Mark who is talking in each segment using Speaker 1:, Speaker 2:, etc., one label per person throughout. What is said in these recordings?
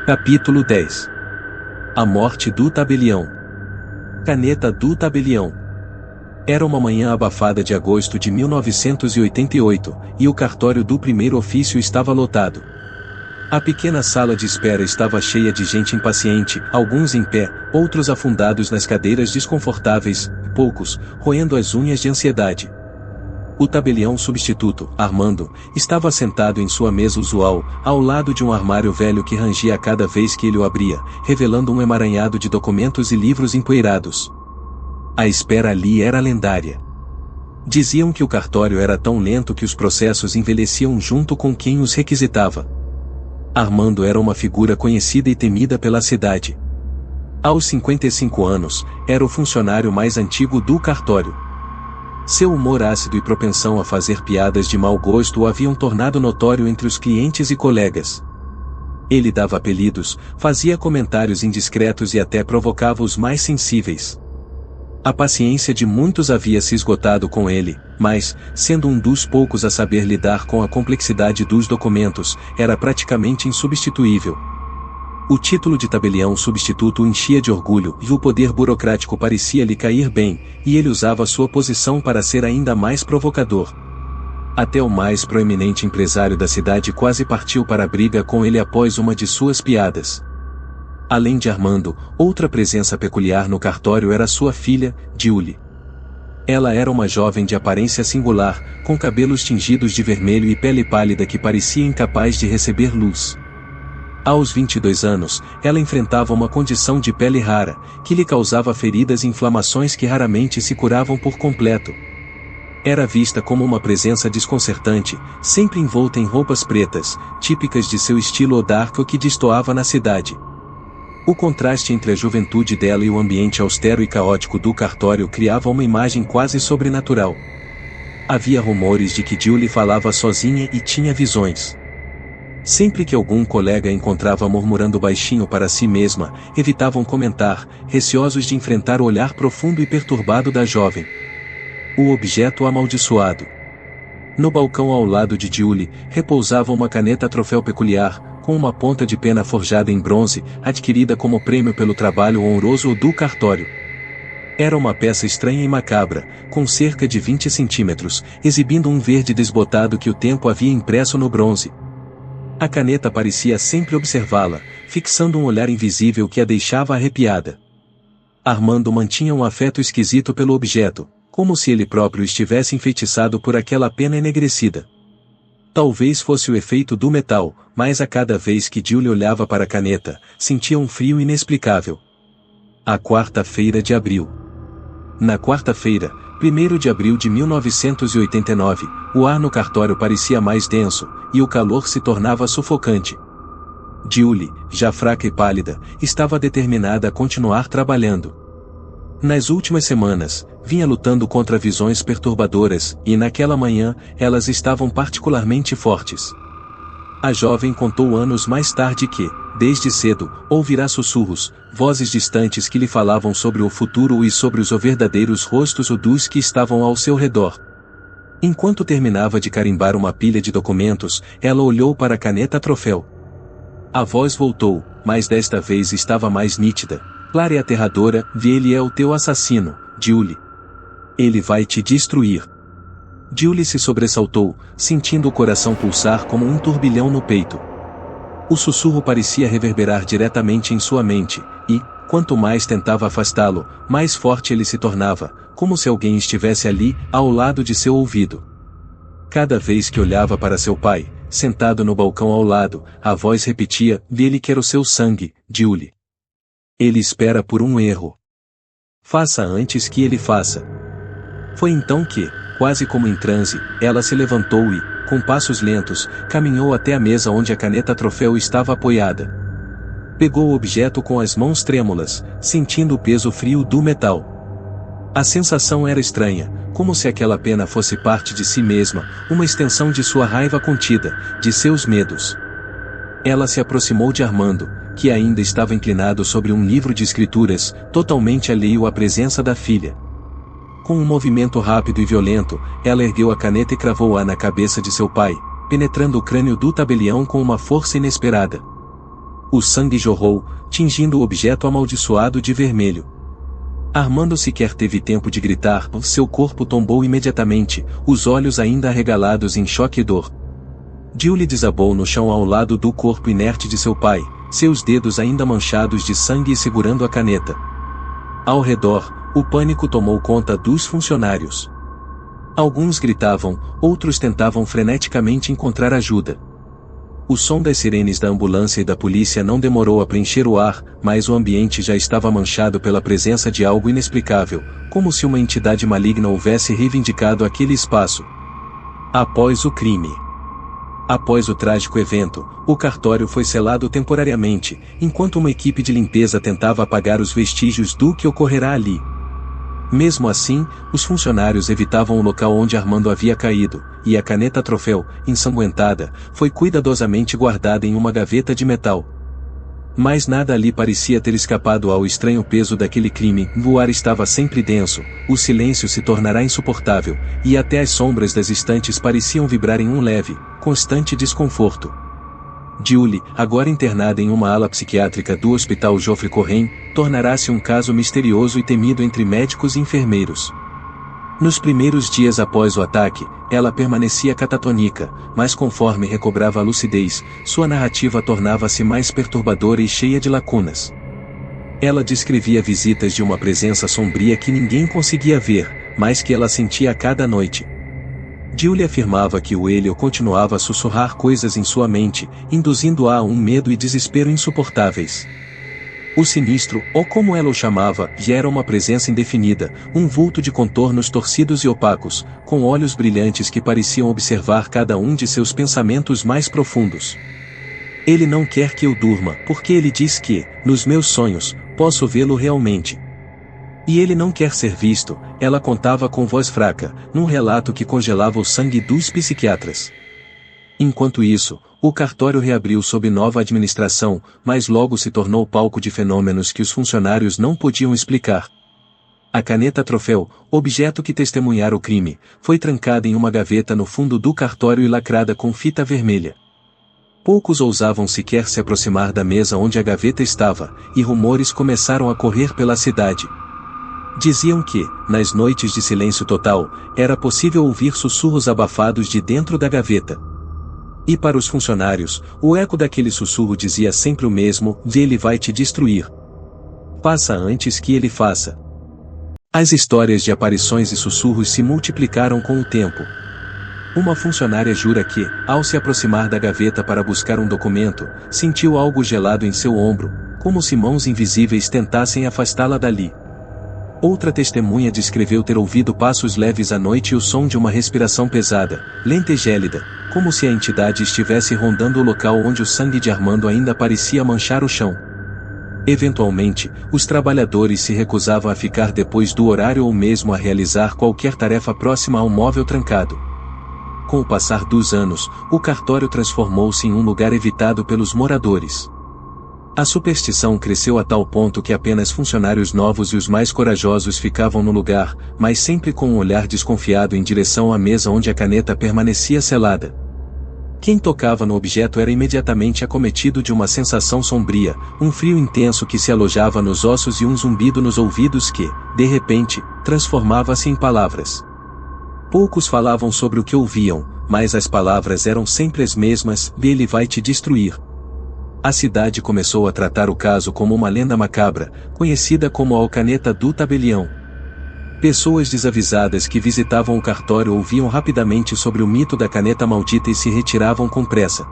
Speaker 1: Capítulo 10. A morte do tabelião. Caneta do tabelião. Era uma manhã abafada de agosto de 1988, e o cartório do primeiro ofício estava lotado. A pequena sala de espera estava cheia de gente impaciente, alguns em pé, outros afundados nas cadeiras desconfortáveis, poucos, roendo as unhas de ansiedade. O tabelião substituto, Armando, estava sentado em sua mesa usual, ao lado de um armário velho que rangia a cada vez que ele o abria, revelando um emaranhado de documentos e livros empoeirados. A espera ali era lendária. Diziam que o cartório era tão lento que os processos envelheciam junto com quem os requisitava. Armando era uma figura conhecida e temida pela cidade. Aos 55 anos, era o funcionário mais antigo do cartório. Seu humor ácido e propensão a fazer piadas de mau gosto o haviam tornado notório entre os clientes e colegas. Ele dava apelidos, fazia comentários indiscretos e até provocava os mais sensíveis. A paciência de muitos havia se esgotado com ele, mas, sendo um dos poucos a saber lidar com a complexidade dos documentos, era praticamente insubstituível. O título de tabelião substituto o enchia de orgulho e o poder burocrático parecia lhe cair bem, e ele usava sua posição para ser ainda mais provocador. Até o mais proeminente empresário da cidade quase partiu para a briga com ele após uma de suas piadas. Além de Armando, outra presença peculiar no cartório era sua filha, Julie. Ela era uma jovem de aparência singular, com cabelos tingidos de vermelho e pele pálida que parecia incapaz de receber luz. Aos 22 anos, ela enfrentava uma condição de pele rara, que lhe causava feridas e inflamações que raramente se curavam por completo. Era vista como uma presença desconcertante, sempre envolta em roupas pretas, típicas de seu estilo odarco que destoava na cidade. O contraste entre a juventude dela e o ambiente austero e caótico do cartório criava uma imagem quase sobrenatural. Havia rumores de que Julie falava sozinha e tinha visões. Sempre que algum colega a encontrava murmurando baixinho para si mesma, evitavam comentar, receosos de enfrentar o olhar profundo e perturbado da jovem. O objeto amaldiçoado. No balcão ao lado de Julie, repousava uma caneta troféu peculiar, com uma ponta de pena forjada em bronze, adquirida como prêmio pelo trabalho honroso do cartório. Era uma peça estranha e macabra, com cerca de 20 centímetros, exibindo um verde desbotado que o tempo havia impresso no bronze. A caneta parecia sempre observá-la, fixando um olhar invisível que a deixava arrepiada. Armando mantinha um afeto esquisito pelo objeto, como se ele próprio estivesse enfeitiçado por aquela pena enegrecida. Talvez fosse o efeito do metal, mas a cada vez que Julie olhava para a caneta, sentia um frio inexplicável. A quarta-feira de abril. Na quarta-feira, 1º de abril de 1989, o ar no cartório parecia mais denso, e o calor se tornava sufocante. Julie, já fraca e pálida, estava determinada a continuar trabalhando. Nas últimas semanas, vinha lutando contra visões perturbadoras, e naquela manhã, elas estavam particularmente fortes. A jovem contou anos mais tarde que, desde cedo, ouvirá sussurros, vozes distantes que lhe falavam sobre o futuro e sobre os verdadeiros rostos dos que estavam ao seu redor. Enquanto terminava de carimbar uma pilha de documentos, ela olhou para a caneta troféu. A voz voltou, mas desta vez estava mais nítida, clara e aterradora: ele é o teu assassino, Julie. Ele vai te destruir. Julie se sobressaltou, sentindo o coração pulsar como um turbilhão no peito. O sussurro parecia reverberar diretamente em sua mente, e, quanto mais tentava afastá-lo, mais forte ele se tornava, como se alguém estivesse ali, ao lado de seu ouvido. Cada vez que olhava para seu pai, sentado no balcão ao lado, a voz repetia: ele quer o seu sangue, Julie. Ele espera por um erro. Faça antes que ele faça. Foi então que, quase como em transe, ela se levantou e, com passos lentos, caminhou até a mesa onde a caneta troféu estava apoiada. Pegou o objeto com as mãos trêmulas, sentindo o peso frio do metal. A sensação era estranha, como se aquela pena fosse parte de si mesma, uma extensão de sua raiva contida, de seus medos. Ela se aproximou de Armando, que ainda estava inclinado sobre um livro de escrituras, totalmente alheio à presença da filha. Com um movimento rápido e violento, ela ergueu a caneta e cravou-a na cabeça de seu pai, penetrando o crânio do tabelião com uma força inesperada. O sangue jorrou, tingindo o objeto amaldiçoado de vermelho. Armando sequer teve tempo de gritar, seu corpo tombou imediatamente, os olhos ainda arregalados em choque e dor. Julie desabou no chão ao lado do corpo inerte de seu pai, seus dedos ainda manchados de sangue e segurando a caneta. Ao redor, o pânico tomou conta dos funcionários. Alguns gritavam, outros tentavam freneticamente encontrar ajuda. O som das sirenes da ambulância e da polícia não demorou a preencher o ar, mas o ambiente já estava manchado pela presença de algo inexplicável, como se uma entidade maligna houvesse reivindicado aquele espaço. Após o crime. Após o trágico evento, o cartório foi selado temporariamente, enquanto uma equipe de limpeza tentava apagar os vestígios do que ocorrerá ali. Mesmo assim, os funcionários evitavam o local onde Armando havia caído, e a caneta troféu, ensanguentada, foi cuidadosamente guardada em uma gaveta de metal. Mas nada ali parecia ter escapado ao estranho peso daquele crime. O ar estava sempre denso, o silêncio se tornará insuportável, e até as sombras das estantes pareciam vibrar em um leve, constante desconforto. Julie, agora internada em uma ala psiquiátrica do Hospital Geoffrey Corren, tornará-se um caso misterioso e temido entre médicos e enfermeiros. Nos primeiros dias após o ataque, ela permanecia catatônica, mas conforme recobrava a lucidez, sua narrativa tornava-se mais perturbadora e cheia de lacunas. Ela descrevia visitas de uma presença sombria que ninguém conseguia ver, mas que ela sentia a cada noite. Julie afirmava que o Hélio continuava a sussurrar coisas em sua mente, induzindo-a a um medo e desespero insuportáveis. O sinistro, ou como ela o chamava, já era uma presença indefinida, um vulto de contornos torcidos e opacos, com olhos brilhantes que pareciam observar cada um de seus pensamentos mais profundos. Ele não quer que eu durma, porque ele diz que, nos meus sonhos, posso vê-lo realmente. E ele não quer ser visto, ela contava com voz fraca, num relato que congelava o sangue dos psiquiatras. Enquanto isso, o cartório reabriu sob nova administração, mas logo se tornou palco de fenômenos que os funcionários não podiam explicar. A caneta troféu, objeto que testemunhara o crime, foi trancada em uma gaveta no fundo do cartório e lacrada com fita vermelha. Poucos ousavam sequer se aproximar da mesa onde a gaveta estava, e rumores começaram a correr pela cidade. Diziam que, nas noites de silêncio total, era possível ouvir sussurros abafados de dentro da gaveta. E para os funcionários, o eco daquele sussurro dizia sempre o mesmo: ele vai te destruir. Passa antes que ele faça. As histórias de aparições e sussurros se multiplicaram com o tempo. Uma funcionária jura que, ao se aproximar da gaveta para buscar um documento, sentiu algo gelado em seu ombro, como se mãos invisíveis tentassem afastá-la dali. Outra testemunha descreveu ter ouvido passos leves à noite e o som de uma respiração pesada, lenta e gélida, como se a entidade estivesse rondando o local onde o sangue de Armando ainda parecia manchar o chão. Eventualmente, os trabalhadores se recusavam a ficar depois do horário ou mesmo a realizar qualquer tarefa próxima ao móvel trancado. Com o passar dos anos, o cartório transformou-se em um lugar evitado pelos moradores. A superstição cresceu a tal ponto que apenas funcionários novos e os mais corajosos ficavam no lugar, mas sempre com um olhar desconfiado em direção à mesa onde a caneta permanecia selada. Quem tocava no objeto era imediatamente acometido de uma sensação sombria, um frio intenso que se alojava nos ossos e um zumbido nos ouvidos que, de repente, transformava-se em palavras. Poucos falavam sobre o que ouviam, mas as palavras eram sempre as mesmas: ele vai te destruir. A cidade começou a tratar o caso como uma lenda macabra, conhecida como a Alcaneta do Tabelião. Pessoas desavisadas que visitavam o cartório ouviam rapidamente sobre o mito da caneta maldita e se retiravam com pressa.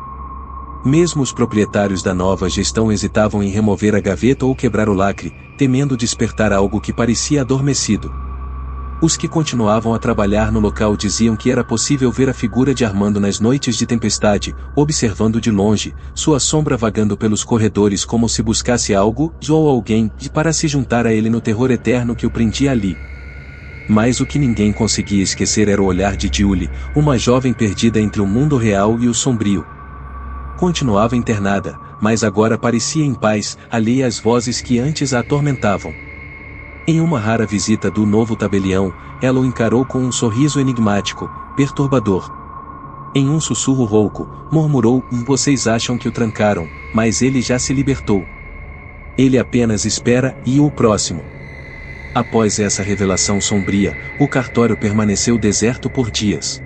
Speaker 1: Mesmo os proprietários da nova gestão hesitavam em remover a gaveta ou quebrar o lacre, temendo despertar algo que parecia adormecido. Os que continuavam a trabalhar no local diziam que era possível ver a figura de Armando nas noites de tempestade, observando de longe, sua sombra vagando pelos corredores como se buscasse algo, ou alguém, para se juntar a ele no terror eterno que o prendia ali. Mas o que ninguém conseguia esquecer era o olhar de Julie, uma jovem perdida entre o mundo real e o sombrio. Continuava internada, mas agora parecia em paz, alheia às vozes que antes a atormentavam. Em uma rara visita do novo tabelião, ela o encarou com um sorriso enigmático, perturbador. Em um sussurro rouco, murmurou: vocês acham que o trancaram, mas ele já se libertou. Ele apenas espera e o próximo. Após essa revelação sombria, o cartório permaneceu deserto por dias.